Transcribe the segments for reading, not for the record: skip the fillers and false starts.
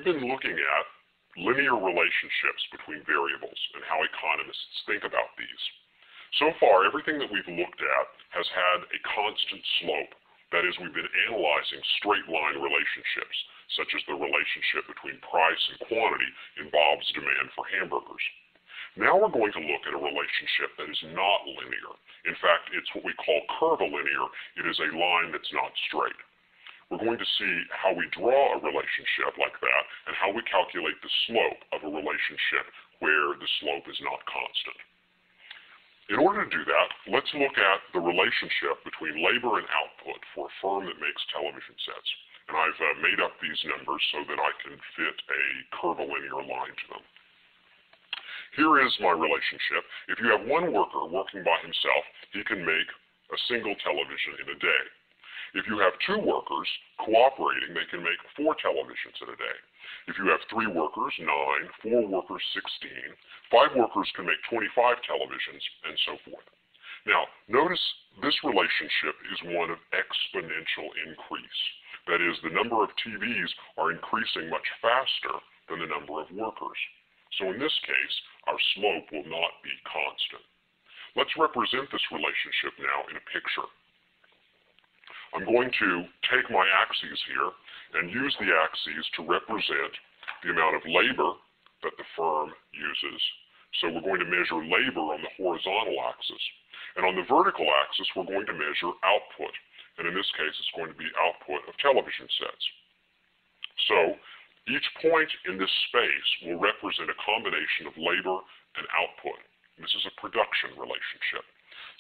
we've been looking at linear relationships between variables and how economists think about these. So far, everything that we've looked at has had a constant slope. That is, we've been analyzing straight line relationships, such as the relationship between price and quantity in Bob's demand for hamburgers. Now we're going to look at a relationship that is not linear. In fact, it's what we call curvilinear. It is a line that's not straight. We're going to see how we draw a relationship like that and how we calculate the slope of a relationship where the slope is not constant. In order to do that, let's look at the relationship between labor and output for a firm that makes television sets. And I've made up these numbers so that I can fit a curvilinear line to them. Here is my relationship. If you have one worker working by himself, he can make a single television in a day. If you have two workers cooperating, they can make 4 televisions in a day. If you have 3 workers, 9, 4 workers, 16, 5 workers can make 25 televisions, and so forth. Now, notice this relationship is one of exponential increase. That is, the number of TVs are increasing much faster than the number of workers. So in this case, our slope will not be constant. Let's represent this relationship now in a picture. I'm going to take my axes here and use the axes to represent the amount of labor that the firm uses. So we're going to measure labor on the horizontal axis. And on the vertical axis, we're going to measure output. And in this case, it's going to be output of television sets. So each point in this space will represent a combination of labor and output. This is a production relationship.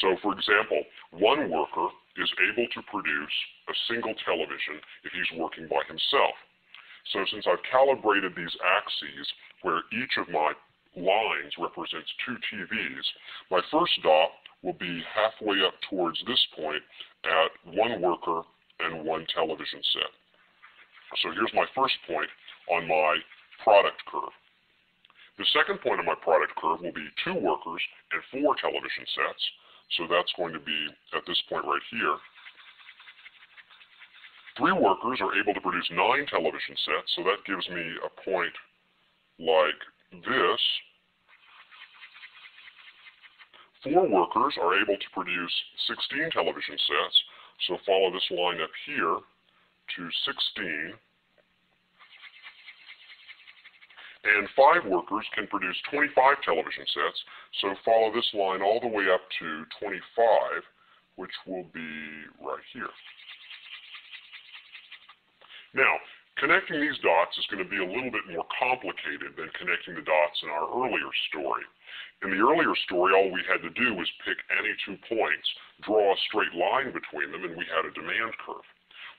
So, for example, one worker is able to produce a single television if he's working by himself. So since I've calibrated these axes where each of my lines represents 2 TVs, my first dot will be halfway up towards this point at 1 worker and 1 television set. So here's my first point on my product curve. The second point on my product curve will be 2 workers and 4 television sets. So that's going to be at this point right here. 3 workers are able to produce 9 television sets, so that gives me a point like this. 4 workers are able to produce 16 television sets, so follow this line up here to 16. And 5 workers can produce 25 television sets, so follow this line all the way up to 25, which will be right here. Now, connecting these dots is going to be a little bit more complicated than connecting the dots in our earlier story. In the earlier story, all we had to do was pick any 2 points, draw a straight line between them, and we had a demand curve.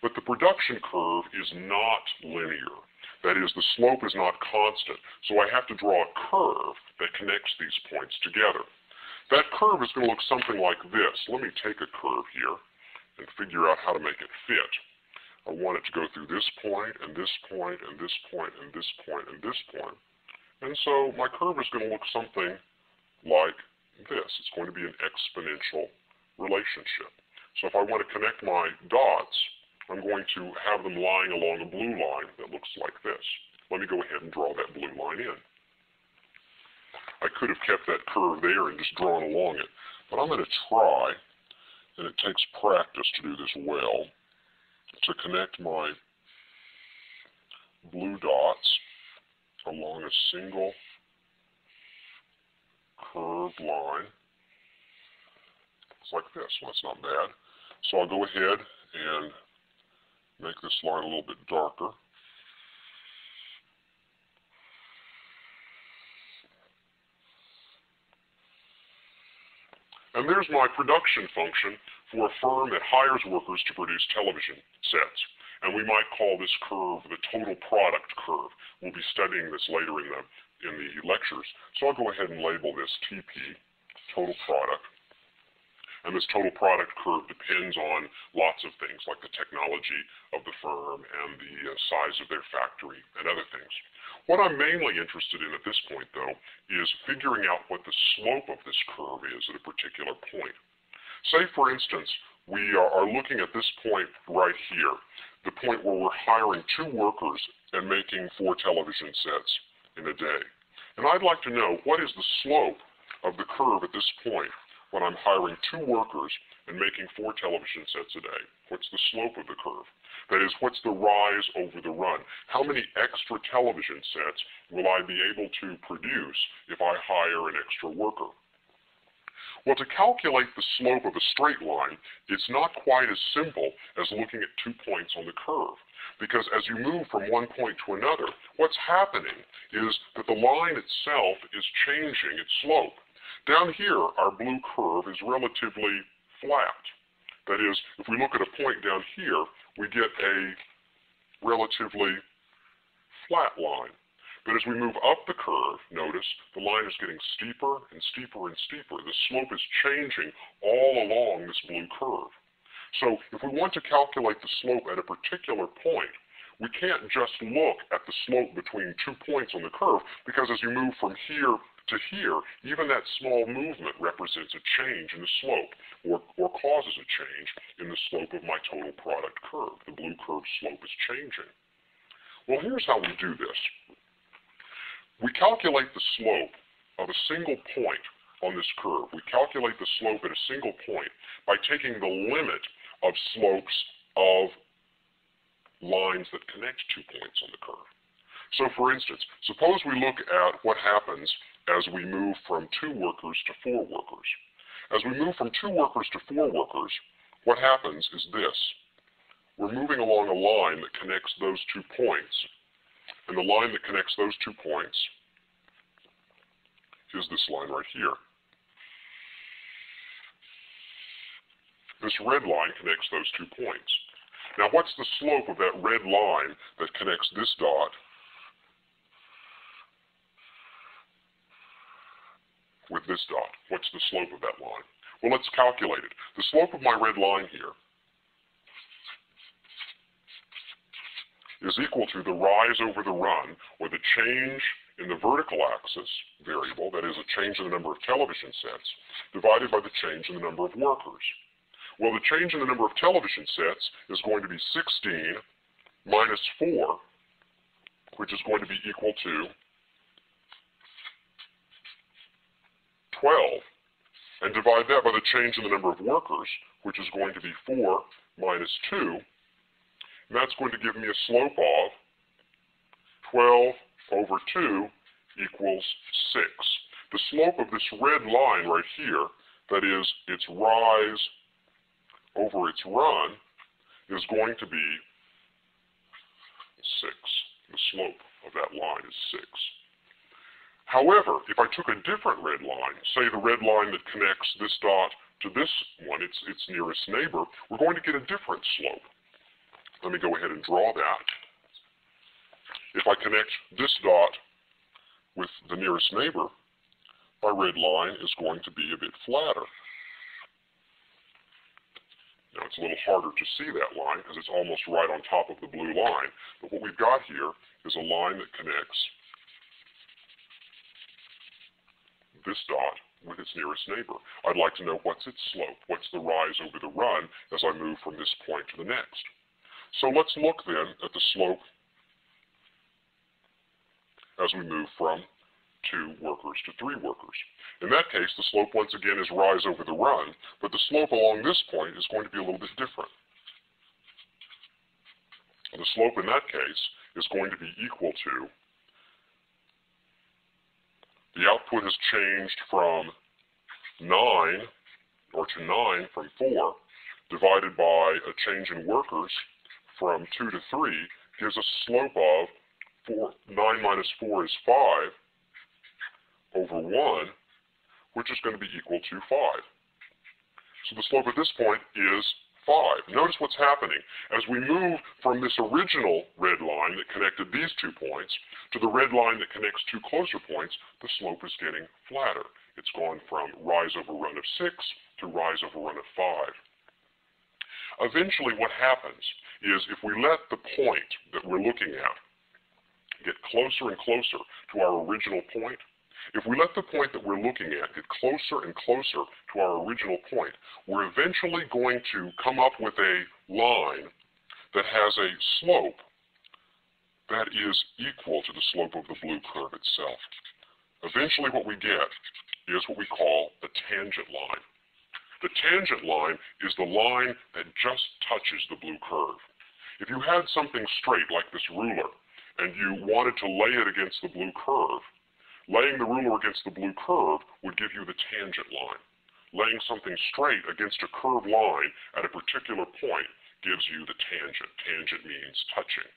But the production curve is not linear. That is, the slope is not constant, so I have to draw a curve that connects these points together. That curve is going to look something like this. Let me take a curve here and figure out how to make it fit. I want it to go through this point, and this point, and this point, and this point, and this point. And so my curve is going to look something like this. It's going to be an exponential relationship. So if I want to connect my dots, I'm going to have them lying along a blue line that looks like this. Let me go ahead and draw that blue line in. I could have kept that curve there and just drawn along it, but I'm going to try, and it takes practice to do this well, to connect my blue dots along a single curved line. It's like this. Well, that's not bad. So I'll go ahead and make this line a little bit darker. And there's my production function for a firm that hires workers to produce television sets. And we might call this curve the total product curve. We'll be studying this later in the lectures. So I'll go ahead and label this TP, total product. And this total product curve depends on lots of things, like the technology of the firm and the size of their factory and other things. What I'm mainly interested in at this point, though, is figuring out what the slope of this curve is at a particular point. Say, for instance, we are looking at this point right here. the point where we're hiring 2 workers and making 4 television sets in a day. And I'd like to know, what is the slope of the curve at this point when I'm hiring 2 workers and making 4 television sets a day? What's the slope of the curve? That is, what's the rise over the run? How many extra television sets will I be able to produce if I hire an extra worker? Well, to calculate the slope of a straight line, it's not quite as simple as looking at 2 points on the curve. Because as you move from one point to another, what's happening is that the line itself is changing its slope. Down here, our blue curve is relatively flat. That is, if we look at a point down here, we get a relatively flat line. But as we move up the curve, notice the line is getting steeper and steeper and steeper. The slope is changing all along this blue curve. So if we want to calculate the slope at a particular point, we can't just look at the slope between 2 points on the curve, because as you move from here to here, even that small movement represents a change in the slope, or causes a change in the slope of my total product curve. The blue curve slope is changing. Well, here's how we do this. We calculate the slope of a single point on this curve. We calculate the slope at a single point by taking the limit of slopes of lines that connect 2 points on the curve. So for instance, suppose we look at what happens as we move from 2 workers to 4 workers. As we move from 2 workers to 4 workers, what happens is this. We're moving along a line that connects those 2 points. And the line that connects those 2 points is this line right here. This red line connects those 2 points. Now, what's the slope of that red line that connects this dot with this dot? What's the slope of that line? Well, let's calculate it. The slope of my red line here is equal to the rise over the run, or the change in the vertical axis variable, that is a change in the number of television sets, divided by the change in the number of workers. Well, the change in the number of television sets is going to be 16 minus 4, which is going to be equal to 12, and divide that by the change in the number of workers, which is going to be 4 minus 2, and that's going to give me a slope of 12 over 2 equals 6. The slope of this red line right here, that is its rise over its run, is going to be 6. The slope of that line is 6. However, if I took a different red line, say the red line that connects this dot to this one, its nearest neighbor, we're going to get a different slope. Let me go ahead and draw that. If I connect this dot with the nearest neighbor, my red line is going to be a bit flatter. Now, it's a little harder to see that line because it's almost right on top of the blue line. But what we've got here is a line that connects this dot with its nearest neighbor. I'd like to know what's its slope, what's the rise over the run as I move from this point to the next. So let's look then at the slope as we move from 2 workers to 3 workers. In that case, the slope once again is rise over the run, but the slope along this point is going to be a little bit different. The slope in that case is going to be equal to, the output has changed from 9, or to 9 from 4, divided by a change in workers from 2 to 3, gives a slope of 9 minus 4 is 5 over 1, which is going to be equal to 5. So the slope at this point is 5. Notice what's happening. As we move from this original red line that connected these 2 points to the red line that connects 2 closer points, the slope is getting flatter. It's gone from rise over run of 6 to rise over run of 5. Eventually what happens is if we let the point that we're looking at get closer and closer to our original point, if we let the point that we're looking at get closer and closer to our original point, we're eventually going to come up with a line that has a slope that is equal to the slope of the blue curve itself. Eventually what we get is what we call a tangent line. The tangent line is the line that just touches the blue curve. If you had something straight like this ruler and you wanted to lay it against the blue curve, laying the ruler against the blue curve would give you the tangent line. Laying something straight against a curved line at a particular point gives you the tangent. Tangent means touching.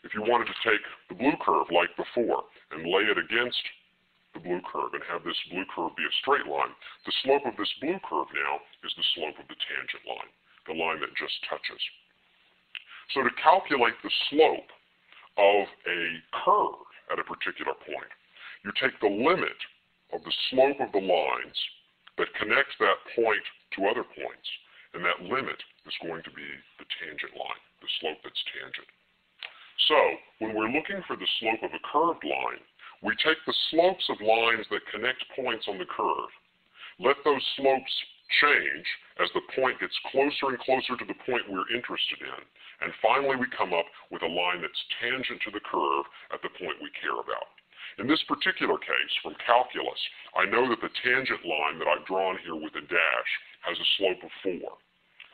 If you wanted to take the blue curve like before and lay it against the blue curve and have this blue curve be a straight line, the slope of this blue curve now is the slope of the tangent line, the line that just touches. So to calculate the slope of a curve at a particular point, you take the limit of the slope of the lines that connect that point to other points, and that limit is going to be the tangent line, the slope that's tangent. So when we're looking for the slope of a curved line, we take the slopes of lines that connect points on the curve, let those slopes change as the point gets closer and closer to the point we're interested in, and finally we come up with a line that's tangent to the curve at the point we care about. In this particular case, from calculus, I know that the tangent line that I've drawn here with a dash has a slope of 4.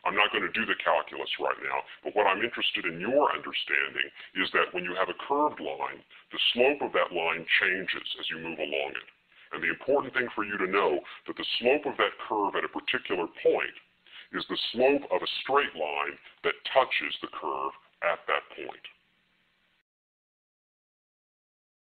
I'm not going to do the calculus right now, but what I'm interested in your understanding is that when you have a curved line, the slope of that line changes as you move along it. And the important thing for you to know that the slope of that curve at a particular point is the slope of a straight line that touches the curve at that point.